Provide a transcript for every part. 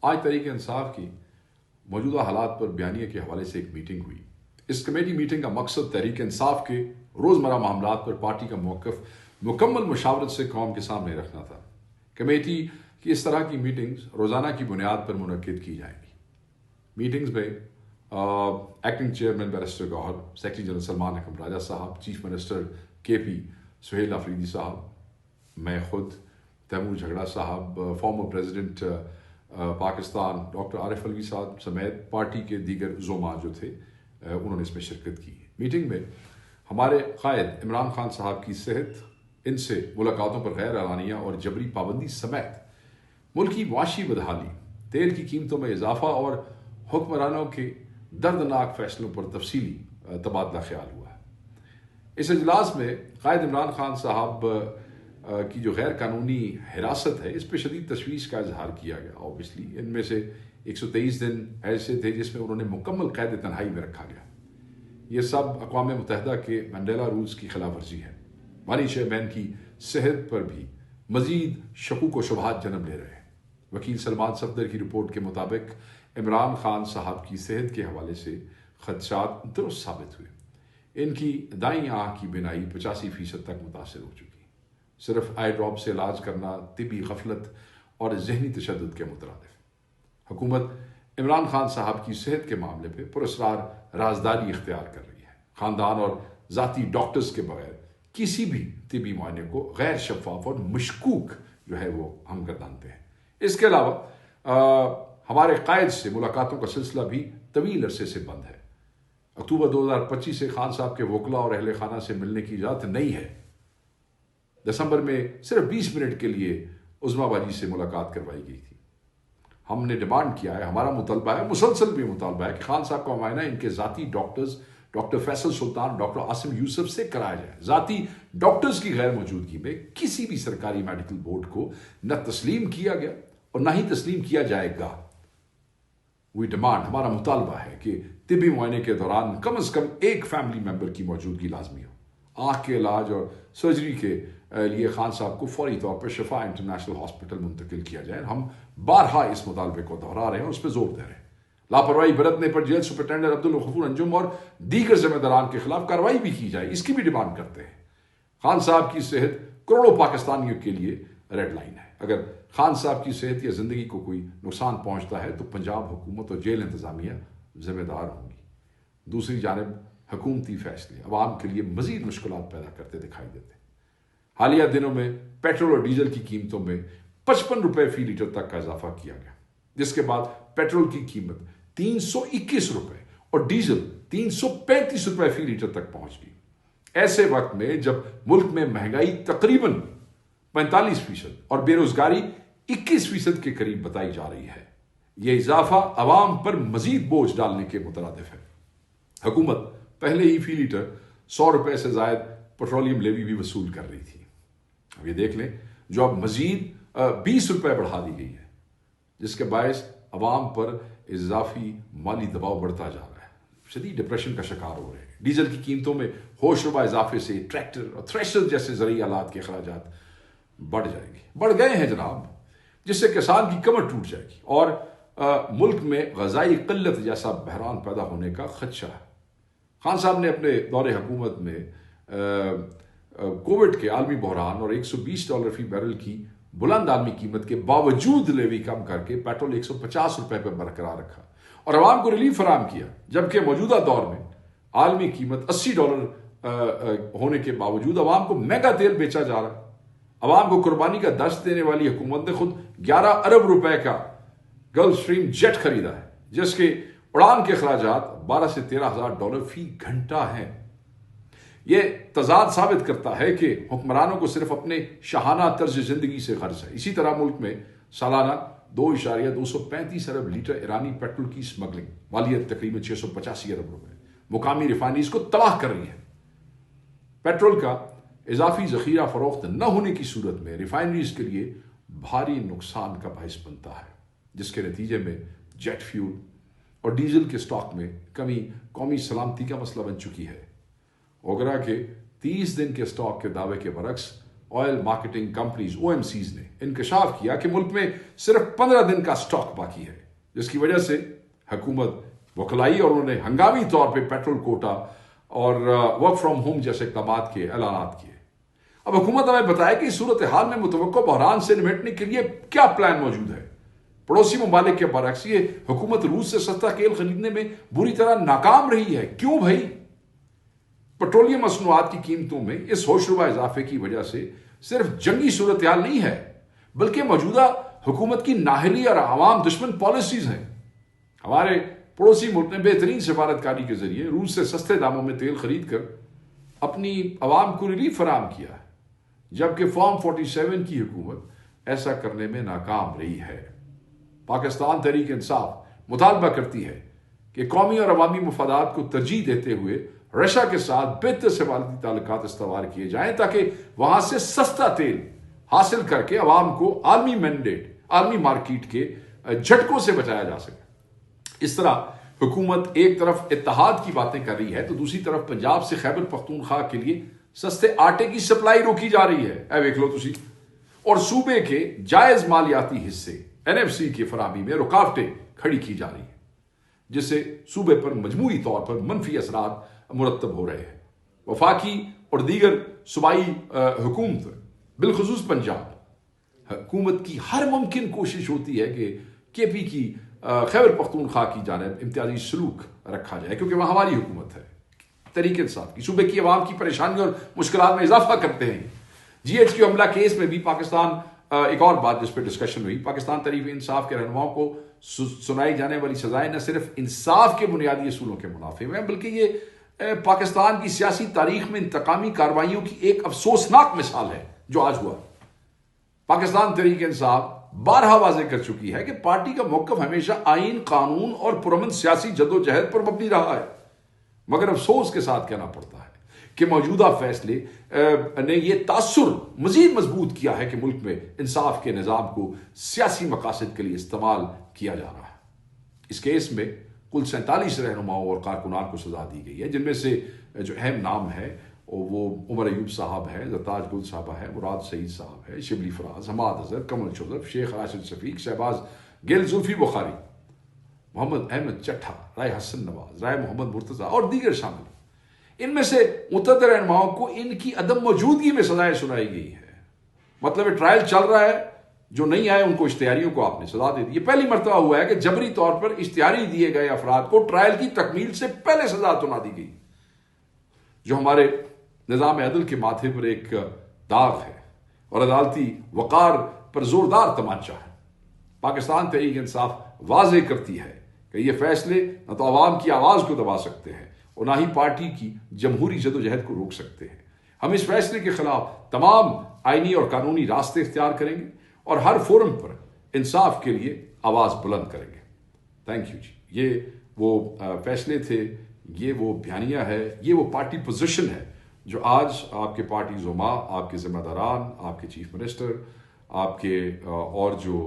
आज तहरीक इंसाफ की मौजूदा हालात पर बयानिए के हवाले से एक मीटिंग हुई। इस कमेटी मीटिंग का मकसद तहरीक इंसाफ के रोज़मर्रा मामलात पर पार्टी का मौक़िफ़ मुकम्मल मुशावरत से कौम के सामने रखना था। कमेटी की इस तरह की मीटिंग्स रोज़ाना की बुनियाद पर मुनक्किद की जाएंगी। मीटिंग्स में acting chairman barrister Gohar, secretary general Salman Akram Raja साहब, chief minister KP Suhail Afridi साहब, मैं खुद, तैमूर झगड़ा साहब, former president Pakistan doctor Arif Alvi साहब समेत पार्टी के दीगर ज़ुमा जो थे उन्होंने इसमें शिरकत की। मीटिंग में हमारे कायद इमरान खान साहब की सेहत, इनसे मुलाकातों पर गैर एलानिया और जबरी पाबंदी समेत मुल्की वाशी बदहाली, तेल की कीमतों में इजाफा और हुक्मरानों के दर्दनाक फैसलों पर तफसीली तबादला ख्याल हुआ है। इस इजलास में कायद इमरान खान साहब की जो गैर कानूनी हिरासत है इस पर शदीद तशवीश का इजहार किया गया। ऑब्वियसली इनमें से 123 दिन ऐसे थे जिसमें उन्होंने मुकम्मल कैद तन्हाई में रखा गया। ये सब अक़वाम मुत्तहिदा के मंडेला रूल्स की खिलाफ वर्जी है। वानी चेयरमैन की सेहत पर भी मजीद शकूक व शुबहात जन्म ले रहे हैं। वकील सलमान सफदर की रिपोर्ट के मुताबिक इमरान खान साहब की सेहत के हवाले से खदशात दुरुस्त साबित हुए। इनकी दाईं आँख की बिनाई 85% तक मुतासर हो चुकी। सिर्फ आई ड्रॉप से इलाज करना तिबी गफलत और जहनी तशद्दुद के मुतरादिफ। हुकूमत इमरान खान साहब की सेहत के मामले पर पुरस्कार राजदारी इख्तियार कर रही है। ख़ानदान और ज़ाती डॉक्टर्स के बगैर किसी भी तिबी मुआयने को गैर शफाफ और मशकूक जो है वो हम गर्दानते हैं। इसके अलावा हमारे कायद से मुलाकातों का सिलसिला भी तवील अरसे से बंद है। अक्टूबर 2025 से खान साहब के वकला और अहले खाना से मिलने की इजाज़त नहीं है। दिसंबर में सिर्फ 20 मिनट के लिए उज़माबाजी से मुलाकात करवाई गई थी। हमने डिमांड किया है, हमारा मुतलबा है, मुसलसल भी मुतालबा है कि खान साहब का मुआयना इनके ज़ाती डॉक्टर्स डॉक्टर फैसल सुल्तान, डॉक्टर आसिम यूसुफ से कराया जाए। ज़ाती डॉक्टर्स की गैर मौजूदगी में किसी भी सरकारी मेडिकल बोर्ड को न तस्लीम किया गया और न ही तस्लीम किया जाएगा। वी डिमांड, हमारा मुतालबा है कि तिबी मुआयने के दौरान कम अज़ कम एक फैमिली मेम्बर की मौजूदगी लाजमी हो। आँख के इलाज और सर्जरी के लिए खान साहब को फौरी तौर पर शिफा इंटरनेशनल हॉस्पिटल मुंतकिल किया जाए। हम बारहा इस मुतालबे को दोहरा रहे हैं और उस पर जोर दे रहे हैं। लापरवाही बरतने पर जेल सुपरिटेंडेंट अब्दुल गफूर अंजुम और दीगर जिम्मेदारान के खिलाफ कार्रवाई भी की जाए, इसकी भी डिमांड करते हैं। खान साहब की सेहत करोड़ों पाकिस्तानियों के लिए रेड लाइन है। अगर खान साहब की सेहत या जिंदगी को कोई नुकसान पहुंचता है तो पंजाब हुकूमत और जेल इंतजामिया जिम्मेदार होंगी। दूसरी जानब हुकूमती फैसले अवाम के लिए मजीद मुश्किलात पैदा करते दिखाई देते हैं। हालिया दिनों में पेट्रोल और डीजल की कीमतों में 55 रुपए फी लीटर तक का इजाफा किया गया, जिसके बाद पेट्रोल की कीमत 321 रुपए और डीजल 335 रुपए फी लीटर तक पहुंच गई। ऐसे वक्त में जब मुल्क में महंगाई तकरीबन 45% और बेरोजगारी 21% के करीब बताई जा रही है, यह इजाफा अवाम पर मजीद बोझ डालने के मुतरादिफ है। हुकूमत पहले ही फी लीटर 100 रुपए से जायद पेट्रोलियम लेवी भी वसूल कर रही थी। अब ये देख लें, जो अब मजीद 20 रुपए बढ़ा दी गई है, जिसके बायस अवाम पर इजाफी माली दबाव बढ़ता जा रहा है। शदीद डिप्रेशन का शिकार हो रहे हैं। डीजल की कीमतों में होशरुबा इजाफे से ट्रैक्टर और थ्रेशर जैसे ज़रूरी आलात के अखराजात बढ़ जाएंगे, बढ़ गए हैं जनाब, जिससे किसान की कमर टूट जाएगी और मुल्क में ग़ज़ाई क़िल्लत जैसा बहरान पैदा होने का खदशा है। खान साहब ने अपने दौरे हुकूमत में कोविड के आलमी बहरान और $120 फी बैरल की बुलंद आलमी कीमत के बावजूद लेवी कम करके पेट्रोल 150 रुपए पर बरकरार रखा और अवाम को रिलीफ फराम किया, जबकि मौजूदा दौर में आलमी कीमत $80 होने के बावजूद अवाम को महंगा तेल बेचा जा रहा है। अवाम को कुर्बानी का दर्श देने वाली हुकूमत ने खुद 11 अरब रुपए का गल्फ स्ट्रीम जेट खरीदा है, जिसके उड़ान के अखराजात 12 से 13 हजार डॉलर फी घंटा हैं। यह तजाद साबित करता है कि हुक्मरानों को सिर्फ अपने शाहाना तर्ज जिंदगी से गर्ज है। इसी तरह मुल्क में सालाना 2.235 अरब लीटर ईरानी पेट्रोल की स्मगलिंग, मालियत तकरीबन 685 अरब रुपए, मुकामी रिफाइनरीज को तबाह कर रही है। पेट्रोल का इजाफी जखीरा फरोख्त न होने की सूरत में रिफाइनरीज के लिए भारी नुकसान का बायस बनता है, जिसके नतीजे में जेट फ्यूल और डीजल के स्टॉक में कमी कौमी सलामती का मसला बन चुकी है। ओगरा के 30 दिन के स्टॉक के दावे के बरक्स ऑयल मार्केटिंग कंपनीज OMCs ने इंकशाफ किया कि मुल्क में सिर्फ 15 दिन का स्टॉक बाकी है, जिसकी वजह से हुकूमत वकलाई और उन्होंने हंगामी तौर पर पेट्रोल कोटा और वर्क फ्रॉम होम जैसे इक़दाम के ऐलान किए। अब हुकूमत हमें बताए कि सूरत हाल में मुतवक्को बहरान से निपटने के लिए क्या प्लान मौजूद है। पड़ोसी ममालिक के बरक्स ये हुकूमत रूस से सस्ता तेल खरीदने में बुरी तरह नाकाम रही है। क्यों भाई? पेट्रोलियम मसनूआत की कीमतों में इस होशरुबा इजाफे की वजह से सिर्फ जंगी सूरत हाल नहीं है, बल्कि मौजूदा हुकूमत की नाहली और आवाम दुश्मन पॉलिसीज हैं। हमारे पड़ोसी मुल्क ने बेहतरीन सिफारतकारी के जरिए रूस से सस्ते दामों में तेल खरीद कर अपनी आवाम को रिलीफ फराम किया है, जबकि फॉर्म 47 की हुकूमत ऐसा करने में नाकाम रही है। पाकिस्तान तहरीक इंसाफ मुतालबा करती है कि कौमी और अवामी मफादात को तरजीह देते हुए रशिया के साथ बेहतर सफारती ताल्लुकात इस्तवार किए जाएं, ताकि वहां से सस्ता तेल हासिल करके अवाम को आलमी मैंडेट, आलमी मार्केट के झटकों से बचाया जा सके। इस तरह हुकूमत एक तरफ इत्तेहाद की बातें कर रही है तो दूसरी तरफ पंजाब से खैबर पख्तूनख्वा के लिए सस्ते आटे की सप्लाई रोकी जा रही है। देख लो तुसी। और सूबे के जायज मालियाती हिस्से NFC की फराहमी में रुकावटें खड़ी की जा रही है, जिससे सूबे पर मजमूई तौर पर मनफी असरात मुरतब हो रहे हैं। वफाकी और दीगर सूबाई हुकूमत बिलखुसूस पंजाब हुकूमत की हर मुमकिन कोशिश होती है कि KP की खैबर पख्तूनख्वा की जानिब इम्तियाजी सलूक रखा जाए, क्योंकि वह हमारी हुकूमत है तरीके इंसाफ की। सूबे की आवाम की परेशानी और मुश्किलात में इजाफा करते हैं। GHQ हमला केस में भी पाकिस्तान, एक और बात जिस पर डिस्कशन हुई, पाकिस्तान तहरीक इंसाफ के रहनुमाओं को सुनाई जाने वाली सजाएं न सिर्फ इंसाफ के बुनियादी असूलों के मुनाफे में, बल्कि ये पाकिस्तान की सियासी तारीख में इंतकामी कार्रवाइयों की एक अफसोसनाक मिसाल है जो आज हुआ। पाकिस्तान तहरीक इंसाफ बारहा वाजे कर चुकी है कि पार्टी का मौकफ हमेशा आईन, कानून और पुरअमन सियासी जद्दोजहद पर मबनी रहा है, मगर अफसोस के साथ कहना पड़ता है कि मौजूदा फैसले ने यह तासुर मजीद मजबूत किया है कि मुल्क में इंसाफ के निज़ाम को सियासी मकासद के लिए इस्तेमाल किया जा रहा है। इस केस में कुल 47 रहनुमाओं और कारकुनान को सजा दी गई है, जिनमें से जो अहम नाम है वो उमर अयूब साहब है, जरताज गुल साहबा है, मुराद सईद साहब है, शिबली फराज, हमाद अजहर, कमल चौधरी, शेख राशिद शफीक, शहबाज गिल, जुल्फी बुखारी, मोहम्मद अहमद चट्ठा, राय हसन नवाज, राय मोहम्मद मुर्तजा और दीगर शामिल। इनमें से मुतअद्दिद रहनुमाओं को इनकी अदम मौजूदगी में सजाएं सुनाई गई है। मतलब ट्रायल चल रहा है, जो नहीं आए उनको इश्तिहारियों को आपने सजा दे दी। ये पहली मरतबा हुआ है कि जबरी तौर पर इश्तिहारी दिए गए अफराद को ट्रायल की तकमील से पहले सजा सुना दी गई, जो हमारे निज़ाम अदल के माथे पर एक दाग है और अदालती वक़ार पर जोरदार तमाचा है। पाकिस्तान तहरीक इंसाफ वाज़ेह करती है कि ये फैसले न तो आवाम की आवाज़ को दबा सकते हैं और ना ही पार्टी की जमहूरी जदोजहद को रोक सकते हैं। हम इस फैसले के खिलाफ तमाम आईनी और कानूनी रास्ते इख्तियार करेंगे और हर फोरम पर इंसाफ के लिए आवाज़ बुलंद करेंगे। थैंक यू जी। ये वो फैसले थे, ये वो बयानिया है, ये वो पार्टी पोजीशन है जो आज आपके पार्टी ज़ुमा, आपके ज़िम्मेदारान, आपके चीफ मिनिस्टर, आपके और जो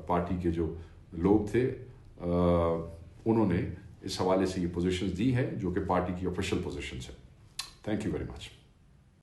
पार्टी के जो लोग थे उन्होंने इस हवाले से ये पोजीशंस दी है, जो कि पार्टी की ऑफिशियल पोजीशंस है। Thank you very much.